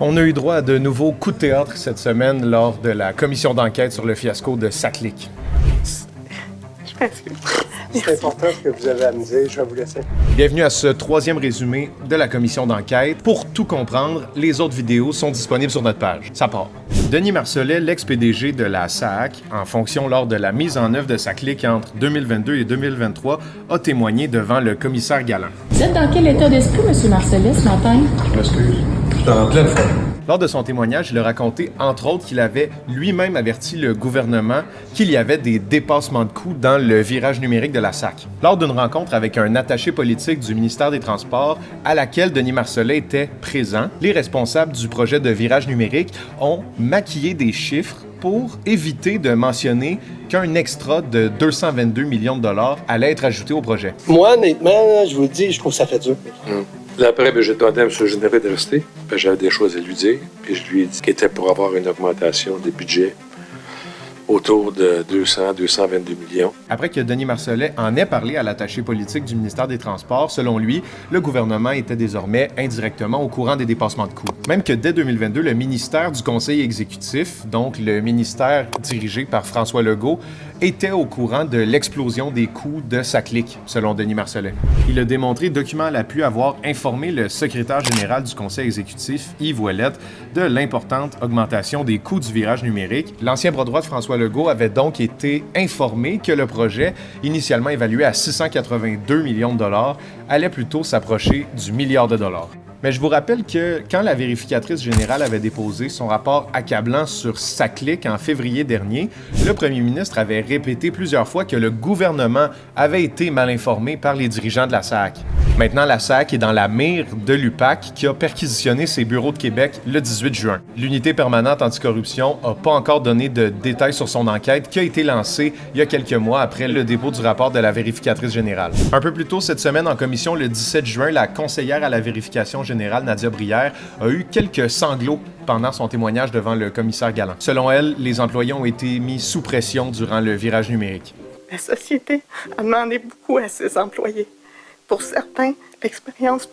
On a eu droit à de nouveaux coups de théâtre cette semaine lors de la commission d'enquête sur le fiasco de Saclic. C'est important ce que vous avez à me dire, je vais vous laisser. Bienvenue à ce troisième résumé de la commission d'enquête. Pour tout comprendre, les autres vidéos sont disponibles sur notre page. Ça part. Denis Marcellet, l'ex-PDG de la SAAQ, en fonction lors de la mise en œuvre de Saclic entre 2022 et 2023, a témoigné devant le commissaire Galland. Vous êtes dans quel état d'esprit, M. Marcellet, ce matin? Je m'excuse. Je suis en pleine forme. Lors de son témoignage, il a raconté, entre autres, qu'il avait lui-même averti le gouvernement qu'il y avait des dépassements de coûts dans le virage numérique de la SAC. Lors d'une rencontre avec un attaché politique du ministère des Transports, à laquelle Denis Marcellet était présent, les responsables du projet de virage numérique ont maquillé des chiffres pour éviter de mentionner qu'un extra de 222 millions de dollars allait être ajouté au projet. Moi, honnêtement, je vous le dis, je trouve que ça fait dur. Là, après, j'ai demandé à M. le général de rester. Puis j'avais des choses à lui dire. Puis je lui ai dit qu'il était pour avoir une augmentation des budgets autour de 222 millions. Après que Denis Marcellet en ait parlé à l'attaché politique du ministère des Transports, selon lui, le gouvernement était désormais indirectement au courant des dépassements de coûts. Même que dès 2022, le ministère du Conseil exécutif, donc le ministère dirigé par François Legault, était au courant de l'explosion des coûts de Saclic, selon Denis Marcellet. Il a démontré, document à l'appui, avoir informé le secrétaire général du Conseil exécutif, Yves Ouellette, de l'importante augmentation des coûts du virage numérique. L'ancien bras droit de François Legault avait donc été informé que le projet, initialement évalué à 682 millions de dollars, allait plutôt s'approcher du milliard de dollars. Mais je vous rappelle que quand la vérificatrice générale avait déposé son rapport accablant sur Saclic en février dernier, le premier ministre avait répété plusieurs fois que le gouvernement avait été mal informé par les dirigeants de la SAAQ. Maintenant, la SAAQ est dans la mire de l'UPAC qui a perquisitionné ses bureaux de Québec le 18 juin. L'unité permanente anticorruption n'a pas encore donné de détails sur son enquête qui a été lancée il y a quelques mois après le dépôt du rapport de la vérificatrice générale. Un peu plus tôt cette semaine, en commission, le 17 juin, la conseillère à la vérification générale, Nadia Brière, a eu quelques sanglots pendant son témoignage devant le commissaire Galland. Selon elle, les employés ont été mis sous pression durant le virage numérique. La société a demandé beaucoup à ses employés. Pour certains, l'expérience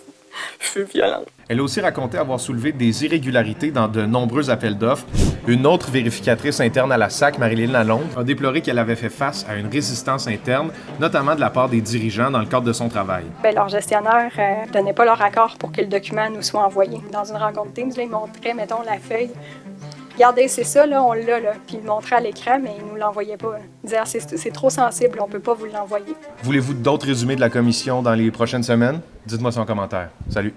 fut violente. Elle a aussi raconté avoir soulevé des irrégularités dans de nombreux appels d'offres. Une autre vérificatrice interne à la SAC, Marilyn Lalonde, a déploré qu'elle avait fait face à une résistance interne, notamment de la part des dirigeants dans le cadre de son travail. Leurs gestionnaires ne donnaient pas leur accord pour que le document nous soit envoyé. Dans une rencontre Teams, ils montraient, mettons, la feuille. Regardez, c'est ça, là, on l'a, là. Puis ils le montraient à l'écran, mais ils ne nous l'envoyaient pas. Ils disaient, c'est trop sensible, on ne peut pas vous l'envoyer. Voulez-vous d'autres résumés de la commission dans les prochaines semaines? Dites-moi ça en commentaire. Salut!